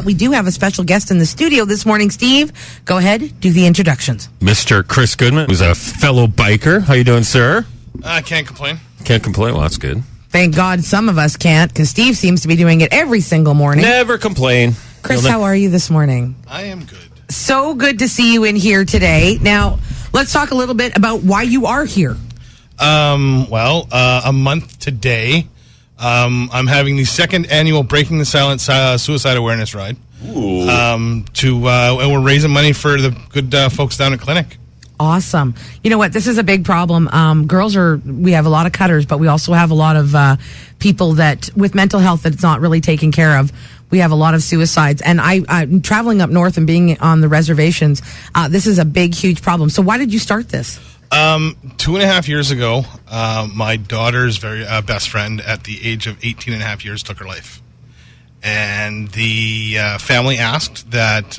We do have a special guest in the studio this morning. Steve, go ahead, do the introductions. Mr. Kris Goodman, who's a fellow biker. How you doing, sir? I can't complain. Can't complain. Well, that's good. Thank God some of us can't, because Steve seems to be doing it every single morning. Never complain. Kris, how are you this morning? I am good. So good to see you in here today. Now, let's talk a little bit about why you are here. A month today, I'm having the second annual Breaking the Silence Suicide Awareness Ride. Ooh. And we're raising money for the good folks down at clinic. Awesome. You know what? This is a big problem. We have a lot of cutters, but we also have a lot of people that with mental health that's not really taken care of. We have a lot of suicides. And I'm traveling up north and being on the reservations. This is a big, huge problem. So why did you start this? 2.5 years ago, my daughter's very best friend at the age of 18 and a half years took her life. And the family asked that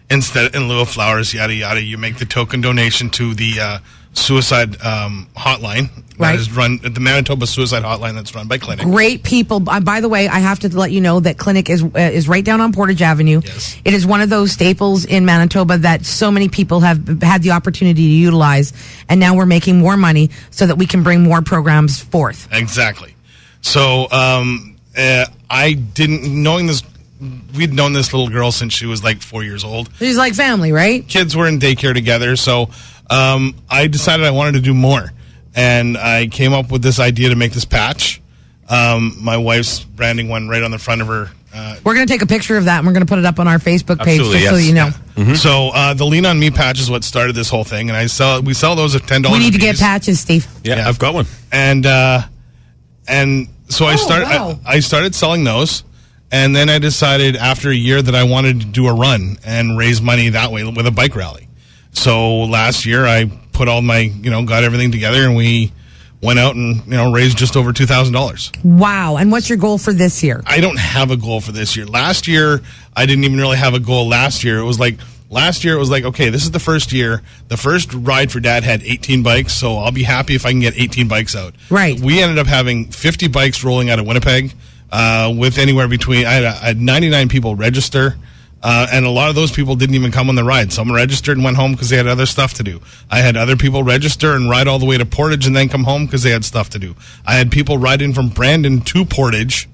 instead, in lieu of flowers, yada, yada, you make the token donation to the suicide hotline. Right. That is run, the Manitoba Suicide Hotline that's run by Clinic. Great people. By the way, I have to let you know that Clinic is right down on Portage Avenue. Yes. It is one of those staples in Manitoba that so many people have had the opportunity to utilize, and now we're making more money so that we can bring more programs forth. Exactly. So I didn't, knowing this, we'd known this little girl since she was like 4 years old. She's like family, right? Kids were in daycare together, so I decided I wanted to do more. And I came up with this idea to make this patch. My wife's branding one right on the front of her. We're going to take a picture of that, and we're going to put it up on our Facebook page, Absolutely, just so yes. you know. Yeah. Mm-hmm. So the Lean On Me patch is what started this whole thing, and we sell those at $10 We need to a get piece. patches, Steve. Yeah, I've got one. And so wow. I started selling those, and then I decided after a year that I wanted to do a run and raise money that way with a bike rally. So last year I put all my, got everything together, and we went out and, raised just over $2,000. Wow. And what's your goal for this year? I don't have a goal for this year. Last year, I didn't even really have a goal last year. Last year, it was like, okay, this is the first year. The first ride for Dad had 18 bikes, so I'll be happy if I can get 18 bikes out. Right. We ended up having 50 bikes rolling out of Winnipeg with anywhere between, I had 99 people register. And a lot of those people didn't even come on the ride. Some registered and went home because they had other stuff to do. I had other people register and ride all the way to Portage and then come home because they had stuff to do. I had people ride in from Brandon to Portage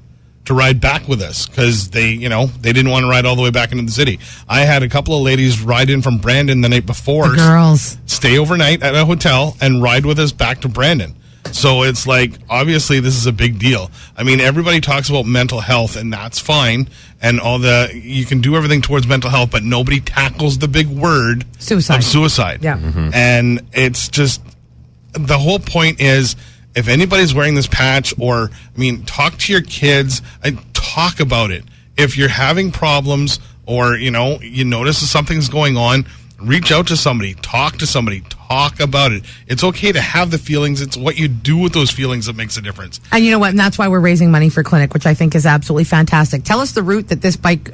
to ride back with us because they didn't want to ride all the way back into the city. I had a couple of ladies ride in from Brandon the night before. The girls. Stay overnight at a hotel and ride with us back to Brandon. So it's like, obviously, this is a big deal. I mean, everybody talks about mental health, and that's fine. And you can do everything towards mental health, but nobody tackles the big word Suicide. of suicide. Yeah. Mm-hmm. And it's just, the whole point is, if anybody's wearing this patch, talk to your kids and talk about it. If you're having problems or, you notice that something's going on, reach out to somebody, talk about it. It's okay to have the feelings. It's what you do with those feelings that makes a difference. And you know what? And that's why we're raising money for Clinic, which I think is absolutely fantastic. Tell us the route that this bike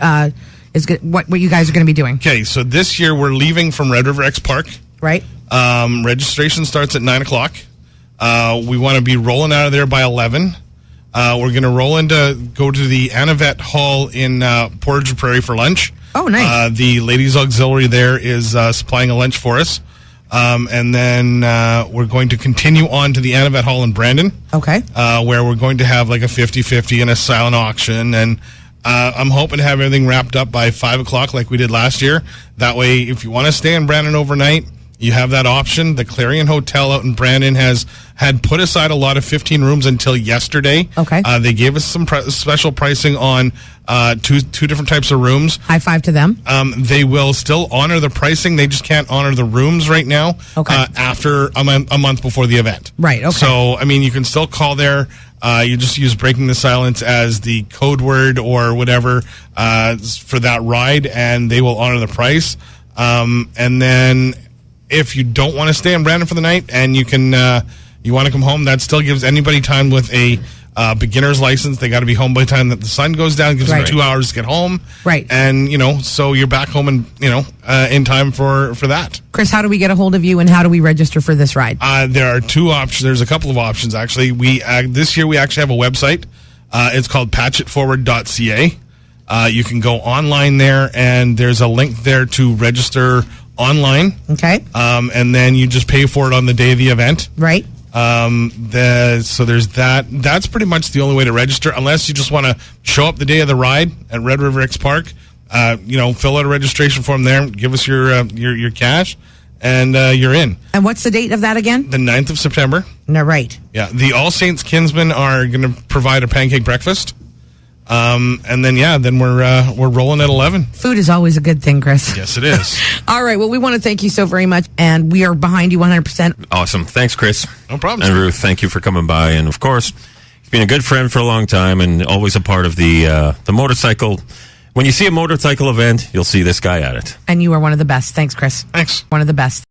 is what you guys are going to be doing. Okay, so this year we're leaving from Red River X Park. Right. Registration starts at 9 o'clock. We want to be rolling out of there by 11. We're going to go to the Anavet Hall in Portage Prairie for lunch. Oh, nice. The ladies' auxiliary there is supplying a lunch for us. And then we're going to continue on to the Anavet Hall in Brandon. Okay. Where we're going to have like a 50-50 and a silent auction. And I'm hoping to have everything wrapped up by 5 o'clock like we did last year. That way, if you want to stay in Brandon overnight, you have that option. The Clarion Hotel out in Brandon had put aside a lot of 15 rooms until yesterday. Okay. They gave us some special pricing on two different types of rooms. High five to them. They will still honor the pricing. They just can't honor the rooms right now. Okay. After a month before the event. Right. Okay. So, you can still call there. You just use Breaking the Silence as the code word or whatever for that ride, and they will honor the price. And then if you don't want to stay in Brandon for the night and you want to come home, that still gives anybody time with a beginner's license. They got to be home by the time that the sun goes down. It gives them 2 hours to get home. Right. And, so you're back home and, in time for that. Kris, how do we get a hold of you and how do we register for this ride? There are two options. There's a couple of options, actually. This year we actually have a website. It's called patchitforward.ca. You can go online there, and there's a link there to register online. Okay. And then you just pay for it on the day of the event. Right. So there's that. That's pretty much the only way to register, unless you just want to show up the day of the ride at Red River X Park. Fill out a registration form there, give us your cash, and you're in. And what's the date of that again? The 9th of September. No, right. Yeah, the All Saints Kinsmen are going to provide a pancake breakfast. And then we're rolling at 11. Food is always a good thing, Kris. Yes, it is. All right. Well, we want to thank you so very much, and we are behind you 100%. Awesome. Thanks, Kris. No problem. And Ruth, thank you for coming by. And of course, you've been a good friend for a long time, and always a part of the motorcycle. When you see a motorcycle event, you'll see this guy at it. And you are one of the best. Thanks, Kris. Thanks. One of the best.